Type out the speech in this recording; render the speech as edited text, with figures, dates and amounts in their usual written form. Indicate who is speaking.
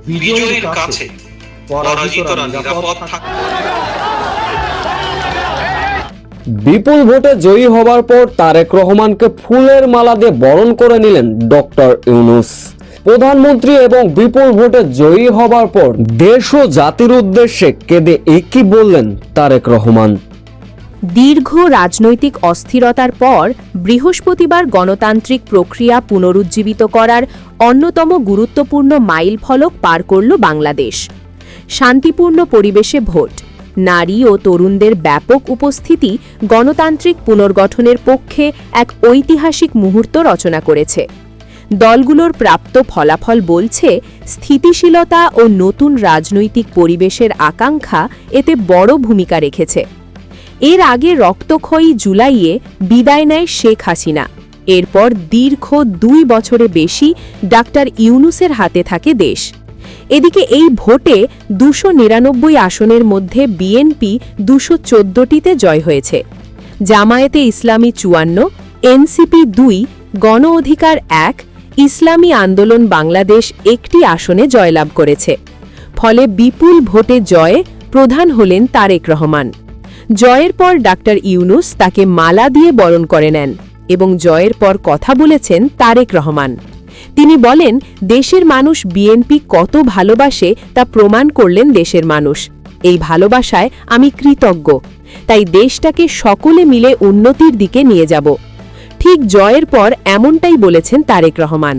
Speaker 1: বিজয়ীর কাছে পরাজিতরা নিরাপদ থাকে।
Speaker 2: বিপুল ভোটে জয়ী হবার পর তারেক রহমানকে ফুলের মালা দিয়ে বরণ করে নিলেন ডক্টর ইউনূস। প্রধানমন্ত্রী এবং বিপুল ভোটে জয়ী হবার পর দেশ ও জাতির উদ্দেশ্যে কেঁদে একই বললেন তারেক রহমান।
Speaker 3: দীর্ঘ রাজনৈতিক অস্থিরতার পর বৃহস্পতিবার গণতান্ত্রিক প্রক্রিয়া পুনরুজ্জীবিত করার অন্যতম গুরুত্বপূর্ণ মাইলফলক পার করল বাংলাদেশ। শান্তিপূর্ণ পরিবেশে ভোট, নারী ও তরুণদের ব্যাপক উপস্থিতি গণতান্ত্রিক পুনর্গঠনের পক্ষে এক ঐতিহাসিক মুহূর্ত রচনা করেছে। দলগুলোর প্রাপ্ত ফলাফল বলছে, স্থিতিশীলতা ও নতুন রাজনৈতিক পরিবেশের আকাঙ্ক্ষা এতে বড় ভূমিকা রেখেছে। এর আগে রক্তক্ষয়ী জুলাইয়ে বিদায় নেয় শেখ হাসিনা। এরপর দীর্ঘ 2 বছরে বেশি ডাক্তার ইউনূসের হাতে থাকে দেশ। এদিকে এই ভোটে 299 আসনের মধ্যে বিএনপি 214টিতে জয় হয়েছে। জামায়াতে ইসলামী 54, এনসিপি 2, গণ অধিকার 1, ইসলামী আন্দোলন বাংলাদেশ 1টি আসনে জয়লাভ করেছে। ফলে বিপুল ভোটে জয়ে প্রধান হলেন তারেক রহমান। জয়ের পর ডাক্তার ইউনূস তাকে মালা দিয়ে বরণ করে নেন এবং জয়ের পর কথা বলেছেন তারেক রহমান। তিনি বলেন, দেশের মানুষ বিএনপি কত ভালোবাসে তা প্রমাণ করলেন দেশের মানুষ। এই ভালোবাসায় আমি কৃতজ্ঞ, তাই দেশটাকে সকলে মিলে উন্নতির দিকে নিয়ে যাব। ঠিক জয়ের পর এমনটাই বলেছেন তারেক রহমান।